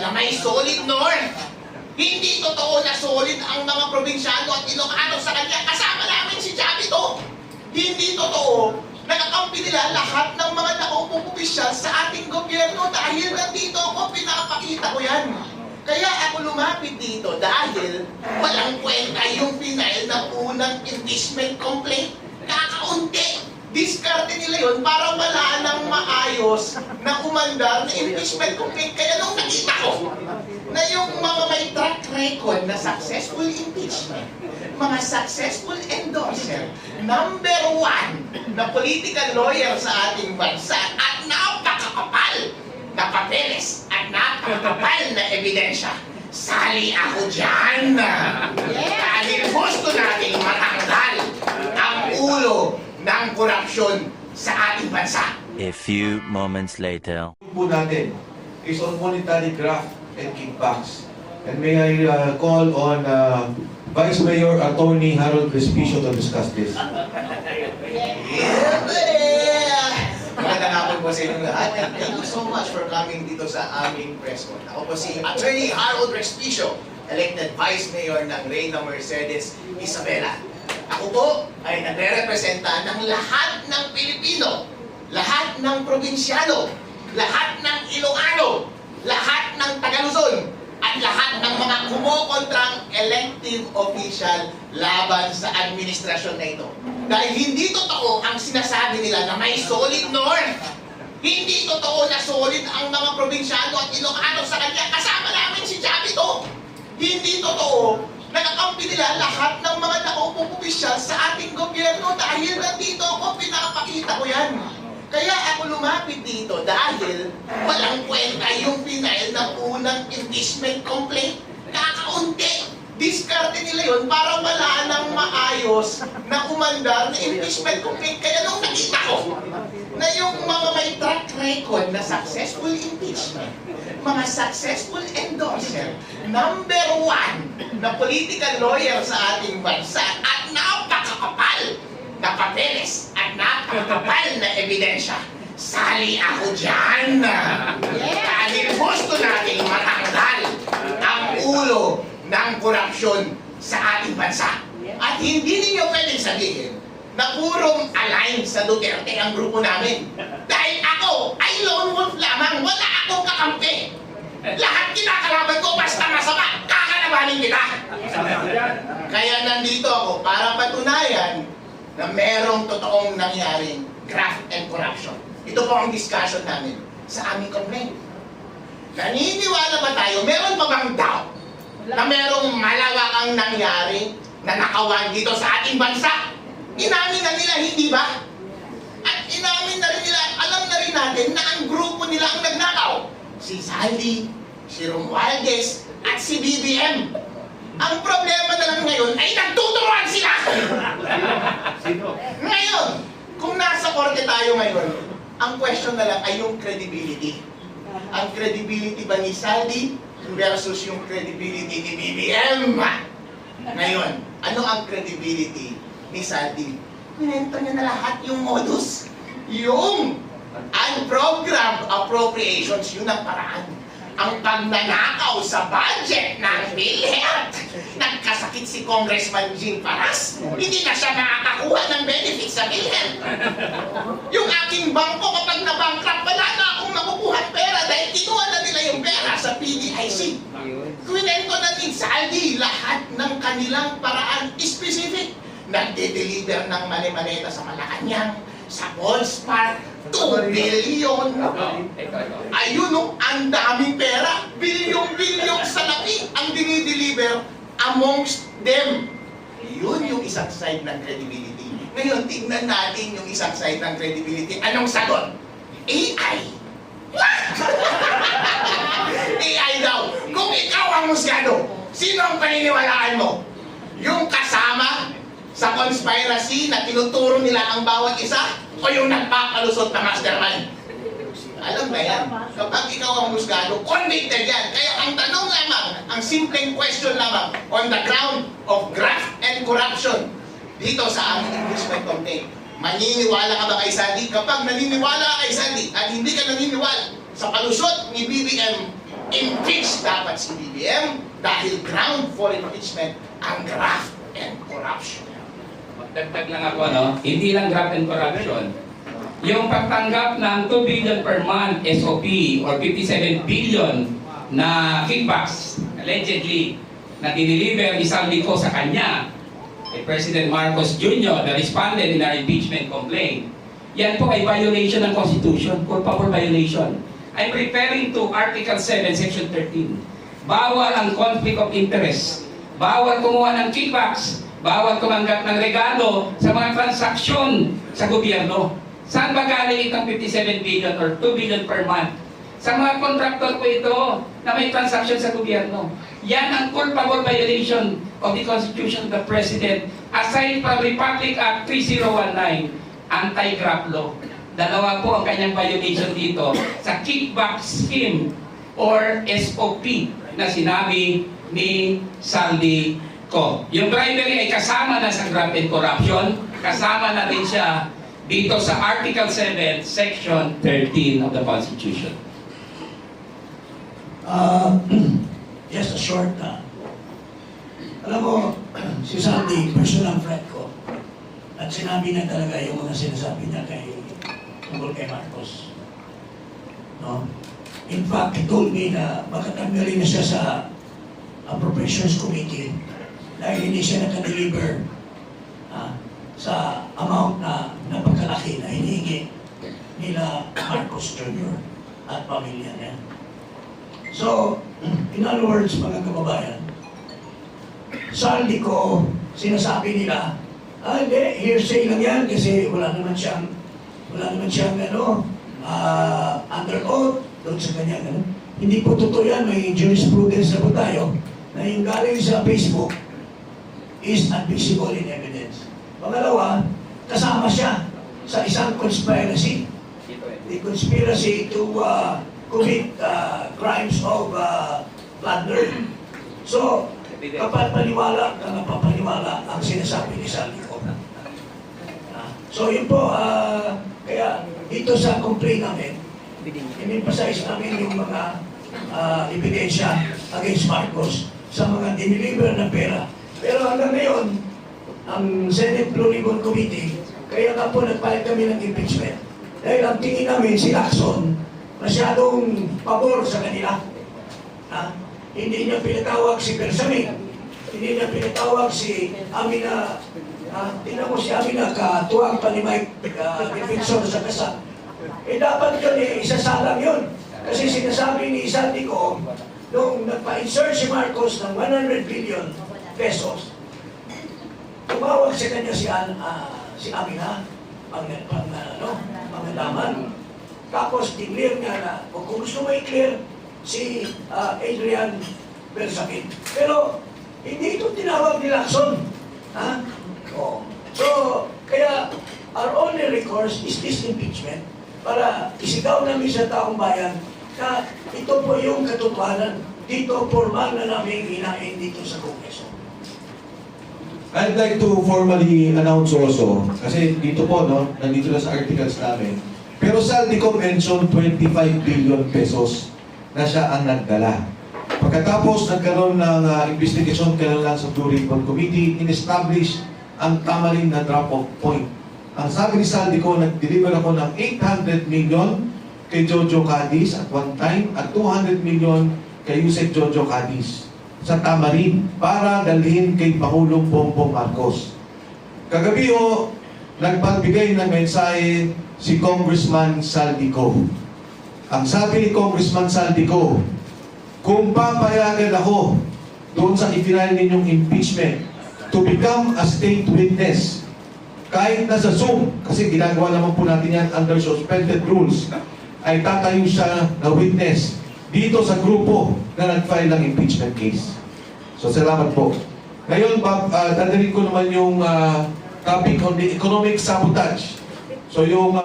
nila na may solid north. Hindi totoo na solid ang mga probinsyano at Ilocano sa kanya. Kasama namin si Chavito. Hindi totoo. Nakakampi nila lahat ng mga naupong opisyal sa ating gobyerno dahil nandito ako, pinapakita ko yan. Kaya ako lumapit dito dahil walang kwenta yung final na unang impeachment complaint. Kakaunti. Diskarte nila yun para wala nang maayos na umandar na impeachment complaint. Kaya nung nakita ko na yung mga may track record na successful impeachment, mga successful endorser, number one na political lawyer sa ating bansa at napakakapal na papeles at napakakapal na ebidensya, sali ako dyan! Dahil gusto natin matanggal ang ulo ng korupsyon sa ating bansa. A few moments later. Po natin is on monetary graft and kickbacks. And may I call on Vice Mayor Attorney Harold Respicio to discuss this. Magandang hapon po sa inyong lahat and thank you so much for coming dito sa aming press con. Ako po si Attorney Harold Respicio, elected Vice Mayor ng Reyna Mercedes Isabela. Ako po ay nagre-representa ng lahat ng Pilipino, lahat ng probinsyano, lahat ng Ilocano, lahat ng Tagaluzon, at lahat ng mga kumukontrang elective official laban sa administrasyon na ito. Dahil hindi totoo ang sinasabi nila na may solid north. Hindi totoo na solid ang mga probinsyano at Ilocano sa kanya. Kasama namin si Chavito. Hindi totoo. Nakakampi nila lahat ng mga naupong opisyal sa ating gobyerno dahil nandito ako, pinapakita ko yan. Kaya ako lumapit dito dahil walang kwenta yung final na unang impeachment complaint. Kakaunti. Diskarte nila yun para wala nang maayos na umandar na impeachment complaint. Kaya nung nakita ko na yung mga may track record na successful impeachment, mga successful endorser, number one na political lawyer sa ating bansa at napakakapal na papeles at napakakapal na ebidensya, sali ako dyan! Dahil gusto natin matanggal ang ulo ng korupsyon sa ating bansa. At hindi ninyo pwedeng sabihin na purong align sa Duterte ang grupo namin. Dahil ako ay lone wolf lamang, wala akong kakampi. Lahat kinakalaban ko basta masama, kakalabanin kita. Kaya nandito ako para patunayan na merong totoong nangyaring graft and corruption. Ito po ang discussion namin sa aming complaint. Naniniwala ba tayo, meron pa bang doubt na merong malawakang nangyari na nakawan dito sa ating bansa? Inamin na nila, hindi ba? At inamin na rin nila, alam na rin natin na ang grupo nila ang nagnakaw. Si Saldi, si Romualdez, at si BBM. Ang problema na lang ngayon ay nagtuturuan sila! Ngayon, kung nasa korte tayo ngayon, ang question na lang ay yung credibility. Ang credibility ba ni Saldi versus yung credibility ni BBM? Ngayon, ano ang credibility ni Saldi? Minento niya na lahat yung modus. Yung unprogrammed appropriations, yun ang paraan. Ang pagnanakaw sa budget ng PhilHealth. Nagkasakit si Congressman Jing Paras. Hindi na siya nakakakuha ng benefits sa PhilHealth. Yung aking bangko kapag nabankrupt, wala na akong makukuha pera dahil kinuha na nila yung pera sa PDIC. Kwento na ni Saldi lahat ng kanilang paraan specific. Nagde-deliver ng mali-maleta sa Malacanang, sa Balls Park, 2 billion. Ayun o, ang daming pera. Bilyong-bilyong salapi ang dinideliver amongst them. Yun yung isang side ng credibility. Ngayon, tignan natin yung isang side ng credibility. Anong sagot? AI. AI daw. Kung ikaw ang musgado, sino ang paniniwalaan mo? Yung kasama sa conspiracy na tinuturo nila ang bawat isa o yung nagpapalusot na mastermind? Alam na yan. Kapag ikaw ang musgado, convicted yan. Kaya ang tanong lamang, ang simpleng question lamang, on the ground of graft and corruption, dito sa aming impeachment complaint, maniniwala ka ba kay Sandy? Kapag naniniwala ka kay Sandy at hindi ka naniniwala sa palusot ni BBM, impeach dapat si BBM dahil ground for impeachment ang graft and corruption. Magdagdag lang ako, hindi lang graft and corruption. Yung pagtanggap ng 2 billion per month SOP or 57 billion na kickbacks, allegedly, na diniliver isang liko sa kanya, kay President Marcos Jr., na responded in our impeachment complaint, yan po ay violation ng Constitution, culpable violation. I'm referring to Article 7, Section 13. Bawal ang conflict of interest. Bawal kumuha ng kickbacks. Bawal tumanggap ng regalo sa mga transaksyon sa gobyerno. Saan ba galing itong 57 billion or 2 billion per month? Sa mga contractor po ito na may transaction sa gobyerno. Yan ang culpable violation of the Constitution of the President aside from Republic Act 3019, anti-graft law. Dalawa po ang kanyang violation dito sa kickback scheme or SOP na sinabi ni Saldi Co. Yung bribery ay kasama na sa graft and corruption, kasama na rin siya dito sa Article 7, Section 13 of the Constitution. Just a short alam mo, si Sandy, personal friend ko. At sinabi na talaga yung mga sinasabi niya tungkol kay Marcos. No? In fact, he told me na makatanggalin na siya sa Appropriations Committee dahil hindi siya nakadeliver sa amount na napagkalaki na hinihingi nila Marcos Jr. at pamilya niya. So, in other words, mga kababayan, Saldi ko, sinasabi nila, hindi, hearsay lang yan kasi wala naman siyang under oath doon sa kanya. Hindi po totoo yan, may jurisprudence na po tayo na yung galing sa Facebook is admissible in evidence. Pangalawa, kasama siya sa isang conspiracy. The conspiracy to commit crimes of plunder. So, kapag paniwala ka na papaniwala ang sinasabi ni Saldi ko. So, yun po, kaya dito sa complaint namin, in-emphasize namin yung mga ebidensya against Marcos sa mga diniliver na pera. Pero hanggang ngayon, ang Senate Blue Ribbon Committee, kaya nga po nagpalit kami ng impeachment. Dahil ang tingin namin si Lacson, masyadong pabor sa kanila. Hindi niya pinatawag si Bersamin, hindi niya pinatawag si Amina. Tingnan mo si Amina, katuwang pa ni Mike, defensor sa kasal. Dapat yun isasalang yun. Kasi sinasabi ni Sandy ko, nung nagpa-insert si Marcos ng 100 billion pesos, tumawag sa kanya si Amina, pangalaman. Tapos, declare niya na, kung gusto mo i-clear, si Adrian Bersamin. Pero, hindi ito tinawag ni Lacson. So, kaya, our only recourse is this impeachment para isigaw namin sa taong bayan na ito po yung katotohanan. Dito, formal na namin hinain dito sa Kongreso. I'd like to formally announce also, kasi dito po, nandito na sa articles namin, pero Saldi ko mention 25 billion pesos na siya ang nagdala. Pagkatapos nagkaroon ng investigation kailan lang sa Blue Ribbon Committee, in-establish ang tamarin na drop-off point. Ang sabi ni Saldi ko, nag-deliver ako ng 800 million kay Jojo Cadiz at one time at 200 million kay Yusek Jojo Cadiz sa tamarin para dalhin kay Pangulong Bongbong Marcos. Kagabi nagpagbigay ng mensahe si Congressman Saldico. Ang sabi ni Congressman Saldico, kung papayagan ako doon sa i-file ninyong impeachment to become a state witness, kahit na sa Zoom, kasi ginagawa naman po natin yan under suspended rules, ay tatayo siya na witness dito sa grupo na nag-file ng impeachment case. So, salamat po. Ngayon, dadalhin ko naman yung topic on the economic sabotage. So, yung